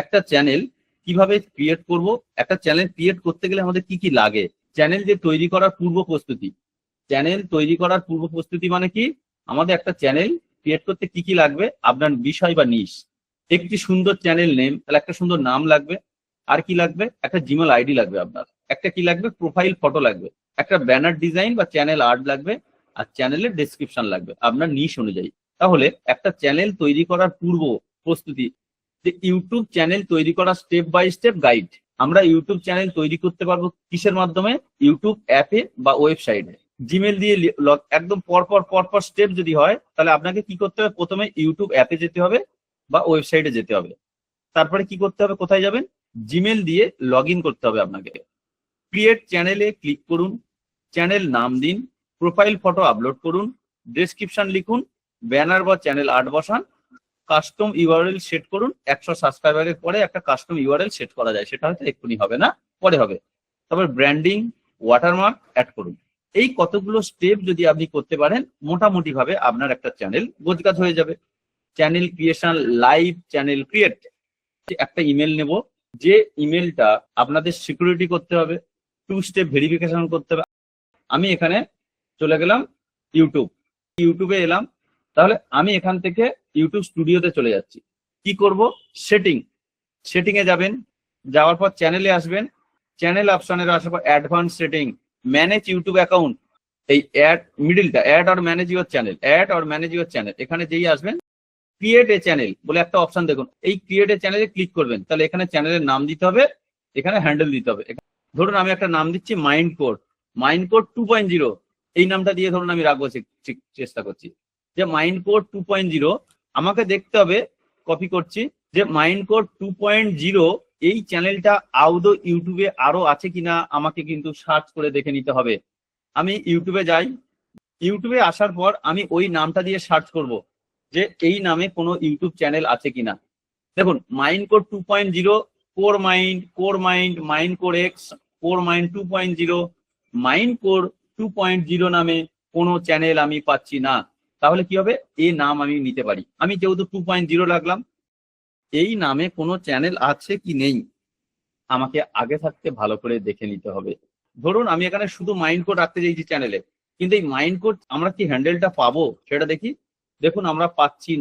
একটা চ্যানেল কিভাবে ক্রিয়েট করব, একটা চ্যানেল ক্রিয়েট করতে গেলে আমাদের কি কি লাগে, চ্যানেল যে তৈরি করার পূর্ব প্রস্তুতি। চ্যানেল তৈরি করার পূর্ব প্রস্তুতি মানে কি, আমাদের একটা চ্যানেল ক্রিয়েট করতে কি কি লাগবে, আপনার বিষয় বা নিশ, একটি সুন্দর চ্যানেল নেম, তাহলে একটা সুন্দর নাম লাগবে। আর কি লাগবে, একটা জিমেল আইডি লাগবে আপনার, একটা কি লাগবে, প্রোফাইল ফটো লাগবে, একটা ব্যানার ডিজাইন বা চ্যানেল আর্ট লাগবে, আর চ্যানেলের ডেসক্রিপশন লাগবে আপনার নিশ অনুযায়ী। তাহলে একটা চ্যানেল তৈরি করার পূর্ব প্রস্তুতি, যে ইউটিউব চ্যানেল তৈরি করার স্টেপ বাই স্টেপ গাইড। আমরা ইউটিউব চ্যানেল তৈরি করতে পারবো কিসের মাধ্যমে, ইউটিউব অ্যাপে বা ওয়েবসাইটে। জিমেল দিয়ে একদম পরপর পরপর স্টেপ যদি হয়, তাহলে আপনাকে কি করতে হবে, প্রথমে ইউটিউব অ্যাপে যেতে হবে বা ওয়েবসাইটে যেতে হবে। তারপরে কি করতে হবে, কোথায় যাবেন, জিমেল দিয়ে লগ ইন করতে হবে আপনাকে। ক্রিয়েট চ্যানেলে ক্লিক করুন, চ্যানেল নাম দিন, প্রোফাইল ফটো আপলোড করুন, ডেসক্রিপশন লিখুন, ব্যানার বা চ্যানেল আর্ট বসান, কাস্টম ইউআরএল সেট করুন। 100 সাবস্ক্রাইবারের পরে একটা কাস্টম ইউআরএল সেট করা যায়, সেটা হয়তো এক্ষুনি হবে না, পরে হবে। তারপর ব্র্যান্ডিং, ওয়াটারমার্ক অ্যাড করুন। এই কতগুলো স্টেপ যদি আপনি করতে পারেন, মোটামুটি ভাবে আপনার একটা চ্যানেল গোছগাছ হয়ে যাবে। Channel creation, live channel create. একটা ইমেল নেব, যে ইমেলটা আপনাদের সিকিউরিটি করতে হবে, 2 স্টেপ ভেরিফিকেশন করতে হবে। আমি এখানে চলে গেলাম ইউটিউবে এলাম, তাহলে আমি এখান থেকে ইউটিউব স্টুডিওতে চলে যাচ্ছি। কি করব, সেটিং এ যাবেন, যাওয়ার পর চ্যানেলে আসবেন, চ্যানেল অপশনের আসার পর advance setting, manage YouTube account. এই মিডিলটা add or manage your channel, এখানে যেই আসবেন ক্রিয়েট এ চ্যানেল বলে একটা অপশন দেখুন, এই ক্রিয়েট এ চ্যানেলে ক্লিক করবেন। তাহলে এখানে চ্যানেলের নাম দিতে হবে, এখানে হ্যান্ডেল দিতে হবে। ধরুন আমি একটা নাম দিচ্ছি মাইন্ড কোড 2.0, এই নামটা দিয়ে ধরুন আমি রাখবো, চেষ্টা করছি যে মাইন্ড কোড 2.0। আমাকে দেখতে হবে, কপি করছি, যে মাইন্ড কোড 2.0 এই চ্যানেলটা আদৌ ইউটিউবে আরো আছে কিনা আমাকে কিন্তু সার্চ করে দেখে নিতে হবে। আমি ইউটিউবে যাই, ইউটিউবে আসার পর আমি ওই নামটা দিয়ে সার্চ করব যে এই নামে কোনো ইউটিউব চ্যানেল আছে কিনা। দেখুন mind-code 2.0, mind-core x, mind 2.0, mind-core 2.0 নামে কোনো চ্যানেল আমি পাচ্ছি না। তাহলে কি হবে, এই নাম আমি নিতে পারি। আমি যেহেতু 2.0 লাগলাম, এই নামে কোনো চ্যানেল আছে কি নেই আমাকে আগে থাকতে ভালো করে দেখে নিতে হবে। ধরুন আমি এখানে শুধু মাইন্ড-কোড রাখতে চাইছি চ্যানেলে, কিন্তু এই মাইন্ড-কোড আমরা কি হ্যান্ডেলটা পাবো সেটা দেখি। দেখুন আমরা পাচ্ছি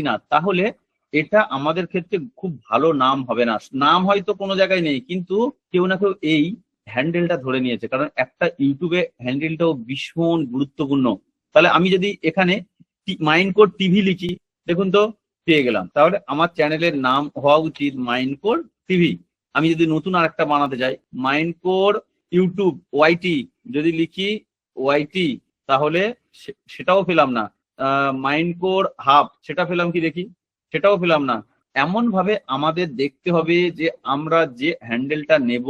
না। তাহলে এটা আমাদের ক্ষেত্রে খুব ভালো নাম হবে না। নাম হয়তো কোনো জায়গায় নেই, কিন্তু কেউ না কেউ এই হ্যান্ডেলটা ধরে নিয়েছে, কারণ একটা ইউটিউবে হ্যান্ডেলটাও ভীষণ গুরুত্বপূর্ণ। তাহলে আমি যদি এখানে মাইন্ড-কোড টিভি লিখি, দেখুন তো পেয়ে গেলাম। তাহলে আমার চ্যানেলের নাম হওয়া উচিত মাইন্ড-কোড টিভি। আমি যদি নতুন আর একটা বানাতে যাই, মাইন্ড-কোড ইউটিউব ওয়াইটি যদি লিখি, ওয়াইটি, তাহলে সেটাও পেলাম না। মাইন্ড-কোড হাব সেটা পেলাম কি দেখি, সেটাও পেলাম না। এমন ভাবে আমাদের দেখতে হবে যে আমরা যে হ্যান্ডেলটা নেব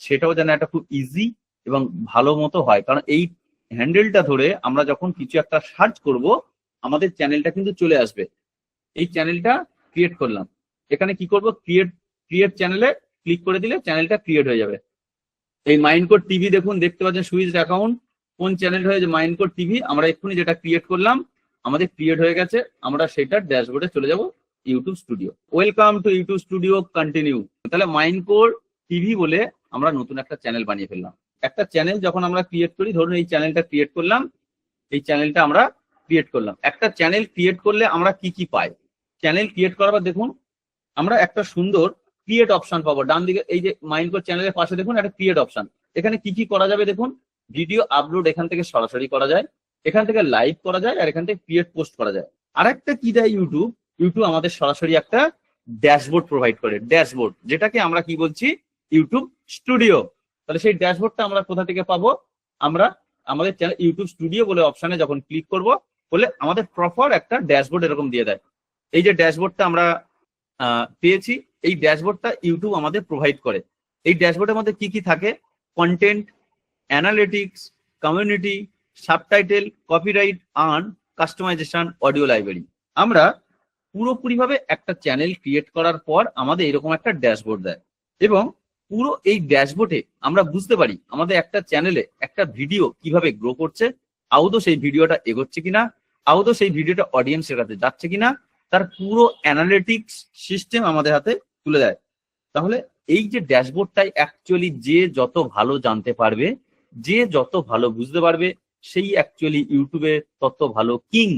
সেটাও যেন একটা খুব ইজি এবং ভালো মতো হয়, কারণ এই হ্যান্ডেলটা ধরে আমরা যখন কিছু একটা সার্চ করব আমাদের চ্যানেলটা কিন্তু চলে আসবে। এই চ্যানেলটা ক্রিয়েট করলাম, এখানে কি করব, ক্রিয়েট চ্যানেলে ক্লিক করে দিলে চ্যানেলটা ক্রিয়েট হয়ে যাবে। এই মাইন্ড-কোড টিভি দেখুন, দেখতে পাচ্ছেন সুইচড অ্যাকাউন্ট, কোন চ্যানেল হয়েছে, মাইন্ড-কোড টিভি। আমরা এক্ষুনি যেটা ক্রিয়েট করলাম আমাদের ক্রিয়েট হয়ে গেছে, আমরা সেটার ড্যাশবোর্ডে চলে যাব, YouTube studio. Welcome to YouTube studio, continue. তাহলে মাইন্ড-কোড টিভি বলে আমরা নতুন একটা চ্যানেল বানিয়ে ফেললাম। একটা চ্যানেল যখন আমরা ক্রিয়েট করি, ধরুন এই চ্যানেলটা ক্রিয়েট করলাম, একটা চ্যানেল ক্রিয়েট করলে আমরা কি কি পাই। চ্যানেল ক্রিয়েট করার পর দেখুন আমরা একটা সুন্দর ক্রিয়েট অপশন পাবো ডান দিকে, এই যে মাইন্ড-কোড চ্যানেলের পাশে দেখুন একটা ক্রিয়েট অপশন। এখানে কি কি করা যাবে দেখুন, ভিডিও আপলোড এখান থেকে সরাসরি করা যায়, এখান থেকে লাইভ করা যায়, আর এখান থেকে ক্রিয়েট পোস্ট করা যায়। আর একটা কি দেয় ইউটিউব আমাদের সরাসরি একটা ড্যাশবোর্ড প্রোভাইড করে, ড্যাশবোর্ড, যেটাকে আমরা কি বলছি, ইউটিউব স্টুডিও। তাহলে সেই ড্যাশবোর্ডটা আমরা কোথা থেকে পাবো, আমরা আমাদের চ্যানেল ইউটিউব স্টুডিও বলে অপশনে যখন ক্লিক করব, বলে আমাদের প্রপার একটা ড্যাশবোর্ড এরকম দিয়ে দেয়। এই যে ড্যাশবোর্ডটা আমরা পেয়েছি, এই ড্যাশবোর্ডটা ইউটিউব আমাদের প্রোভাইড করে। এই ড্যাশবোর্ডের মধ্যে কি কি থাকে, content, analytics, community, subtitle, copyright, earn, customisation, audio library. আমরা পুরোপুরিভাবে একটা চ্যানেল ক্রিয়েট করার পর আমাদের এরকম একটা ড্যাশবোর্ড দেয়, এবং পুরো এই ড্যাশবোর্ডে আমরা বুঝতে পারি আমাদের একটা চ্যানেলে একটা ভিডিও কিভাবে গ্রো করছে, আদৌ সেই ভিডিওটা এগোচ্ছে কিনা, আদৌ সেই ভিডিওটা অডিয়েন্সের কাছে যাচ্ছে কিনা, তার পুরো অ্যানালিটিক্স সিস্টেম আমাদের হাতে তুলে দেয়। তাহলে এই যে ড্যাশবোর্ডটাই অ্যাকচুয়ালি যে যত ভালো জানতে পারবে, যে যত ভালো বুঝতে পারবে, সেই অ্যাকচুয়ালি ইউটিউবে তত ভালো কিং